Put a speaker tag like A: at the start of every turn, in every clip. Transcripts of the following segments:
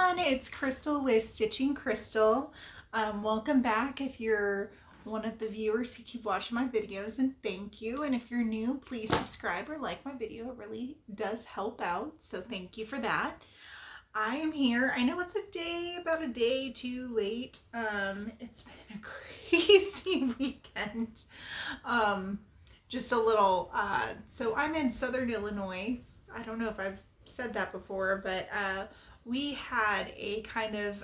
A: everyone, it's Crystal with Stitching Crystal. Welcome back if you're one of the viewers who keep watching my videos, and thank you. And if you're new, please subscribe or like my video. It really does help out, so thank you for that. I am here. I know it's about a day too late. It's been a crazy weekend. Just a little, so I'm in Southern Illinois. I don't know if I've said that before, but we had a kind of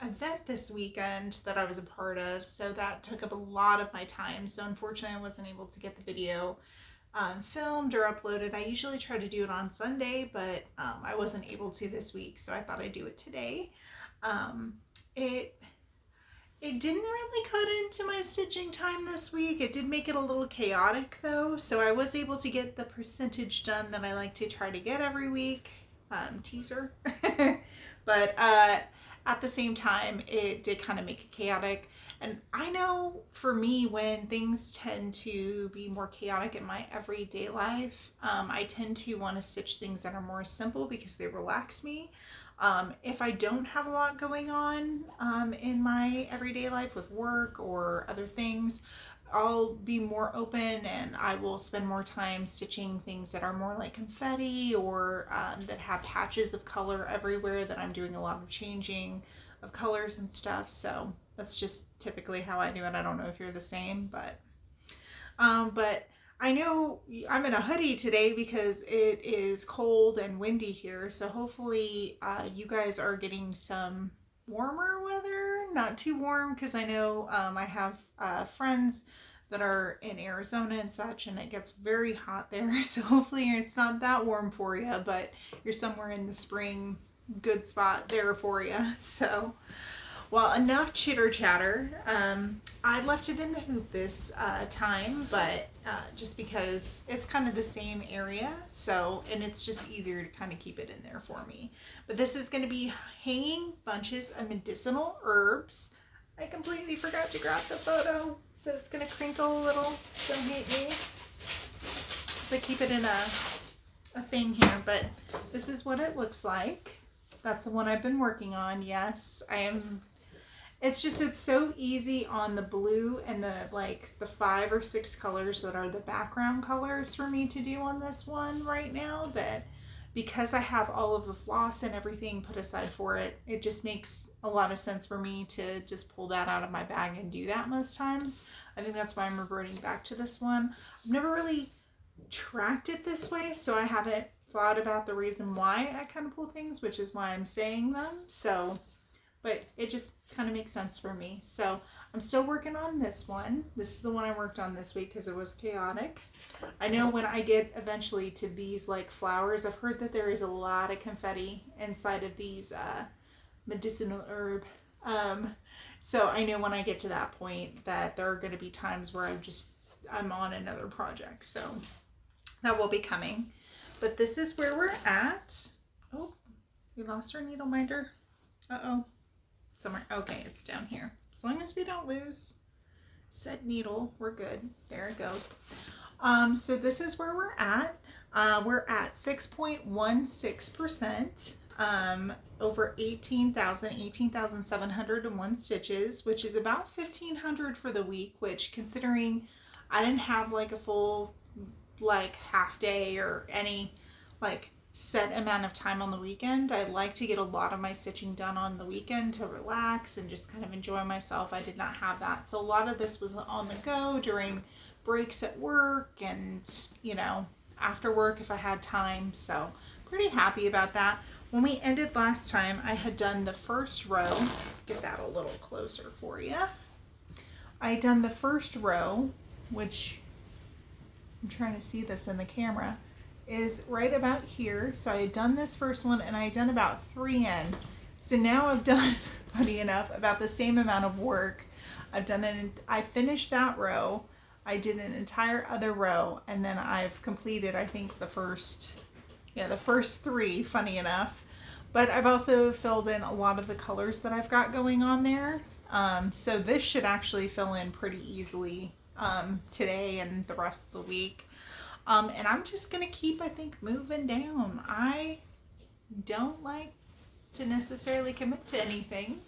A: event this weekend that I was a part of, so that took up a lot of my time. So unfortunately, I wasn't able to get the video filmed or uploaded. I usually try to do it on Sunday, but I wasn't able to this week, so I thought I'd do it today. It didn't really cut into my stitching time this week. It did make it a little chaotic though, so I was able to get the percentage done that I like to try to get every week. Teaser. But at the same time, it did kind of make it chaotic. And I know for me, when things tend to be more chaotic in my everyday life, I tend to want to stitch things that are more simple because they relax me. If I don't have a lot going on in my everyday life with work or other things, I'll be more open and I will spend more time stitching things that are more like confetti or that have patches of color everywhere, that I'm doing a lot of changing of colors and stuff. So that's just typically how I do it. I don't know if you're the same, but I know I'm in a hoodie today because it is cold and windy here. So hopefully you guys are getting some warmer weather, not too warm, because I know I have friends that are in Arizona and such, and it gets very hot there. So hopefully it's not that warm for you, but you're somewhere in the spring good spot there for you. So, well, enough chitter chatter. I left it in the hoop this time, but just because it's kind of the same area, so, and it's just easier to kind of keep it in there for me. But this is going to be hanging bunches of medicinal herbs. I completely forgot to grab the photo, so it's going to crinkle a little. Don't hate me. I keep it in a thing here, but this is what it looks like. That's the one I've been working on. Yes, I am. It's so easy on the blue and the 5 or 6 colors that are the background colors for me to do on this one right now, that because I have all of the floss and everything put aside for it, it just makes a lot of sense for me to just pull that out of my bag and do that most times. I think that's why I'm reverting back to this one. I've never really tracked it this way, so I haven't thought about the reason why I kind of pull things, which is why I'm saying them. So, but it just kind of makes sense for me. So I'm still working on this one. This is the one I worked on this week because it was chaotic. I know when I get eventually to these like flowers, I've heard that there is a lot of confetti inside of these medicinal herb. So I know when I get to that point that there are going to be times where I'm on another project. So that will be coming. But this is where we're at. Oh, we lost our needle minder. Uh-oh. Somewhere. Okay, it's down here. As long as we don't lose said needle, we're good. There it goes. So this is where we're at. We're at 6.16%, over 18,701 stitches, which is about 1,500 for the week, which, considering I didn't have like a full like half day or any like set amount of time on the weekend, I like to get a lot of my stitching done on the weekend to relax and just kind of enjoy myself. I did not have that, so a lot of this was on the go during breaks at work and, you know, after work if I had time. So pretty happy about that. When we ended last time, I had done the first row. Get that a little closer for you. I had done the first row, which I'm trying to see this in the camera, is right about here. So I had done this first one and I had done about 3 in. So now I've done, funny enough, about the same amount of work. I finished that row. I did an entire other row, and then I've completed, I think, the first 3, funny enough. But I've also filled in a lot of the colors that I've got going on there. So this should actually fill in pretty easily today and the rest of the week. And I'm just gonna keep, I think, moving down. I don't like to necessarily commit to anything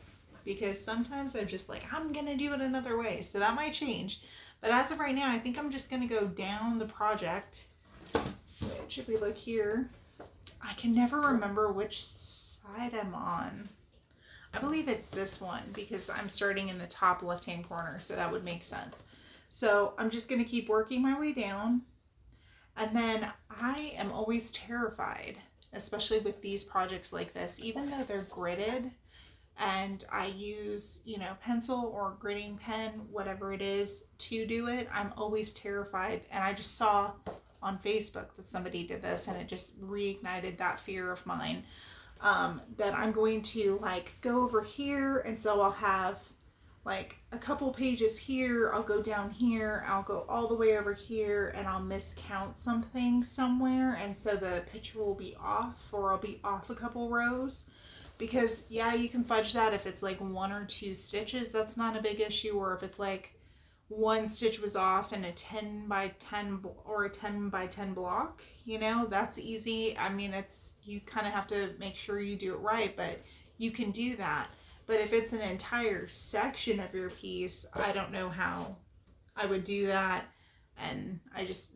A: because sometimes I'm just like, I'm going to do it another way. So that might change. But as of right now, I think I'm just going to go down the project. Which, if we look here, I can never remember which side I'm on. I believe it's this one because I'm starting in the top left-hand corner, so that would make sense. So I'm just going to keep working my way down. And then I am always terrified, especially with these projects like this, even though they're gridded and I use, you know, pencil or gritting pen, whatever it is, to do it, I'm always terrified. And I just saw on Facebook that somebody did this and it just reignited that fear of mine, that I'm going to like go over here, and so I'll have like a couple pages here, I'll go down here, I'll go all the way over here, and I'll miscount something somewhere, and so the picture will be off, or I'll be off a couple rows. Because yeah, you can fudge that if it's like 1 or 2 stitches, that's not a big issue, or if it's like 1 stitch was off in a 10 by 10 or a 10 by 10 block, you know, that's easy. I mean, it's, you kind of have to make sure you do it right, but you can do that. But if it's an entire section of your piece, I don't know how I would do that. And it's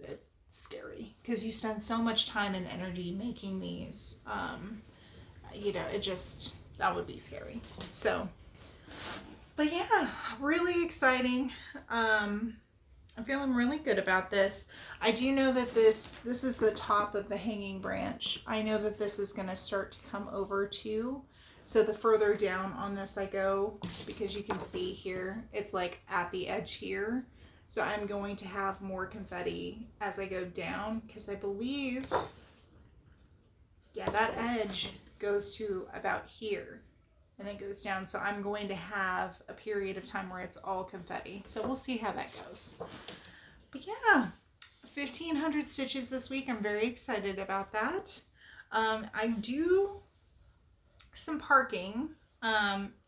A: scary because you spend so much time and energy making these. You know, that would be scary. So, but yeah, really exciting. I'm feeling really good about this. I do know that this is the top of the hanging branch. I know that this is going to start to come over too. So the further down on this I go, because you can see here, it's like at the edge here. So I'm going to have more confetti as I go down, because I believe, yeah, that edge goes to about here and then goes down. So I'm going to have a period of time where it's all confetti. So we'll see how that goes. But yeah, 1,500 stitches this week. I'm very excited about that. I do some parking,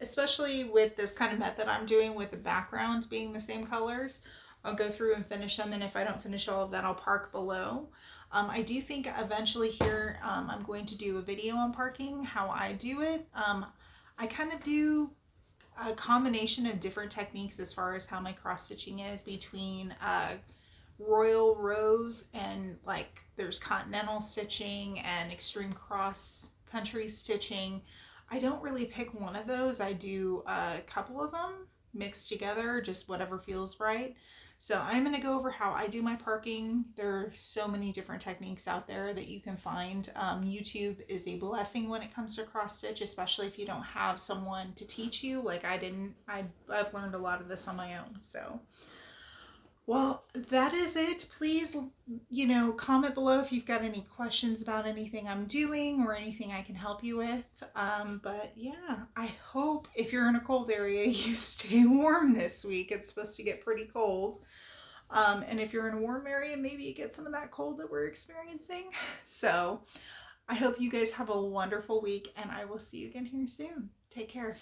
A: especially with this kind of method I'm doing with the background being the same colors. I'll go through and finish them, and if I don't finish all of that, I'll park below. I do think eventually here I'm going to do a video on parking, how I do it. I kind of do a combination of different techniques as far as how my cross stitching is between royal rows and like there's continental stitching and extreme cross country stitching. I don't really pick one of those. I do a couple of them mixed together, just whatever feels right. So I'm going to go over how I do my parking. There are so many different techniques out there that you can find. YouTube is a blessing when it comes to cross stitch, especially if you don't have someone to teach you like I didn't. I've learned a lot of this on my own. So, well, that is it. Please, you know, comment below if you've got any questions about anything I'm doing or anything I can help you with. But yeah, I hope if you're in a cold area, you stay warm this week. It's supposed to get pretty cold. And if you're in a warm area, maybe you get some of that cold that we're experiencing. So I hope you guys have a wonderful week, and I will see you again here soon. Take care.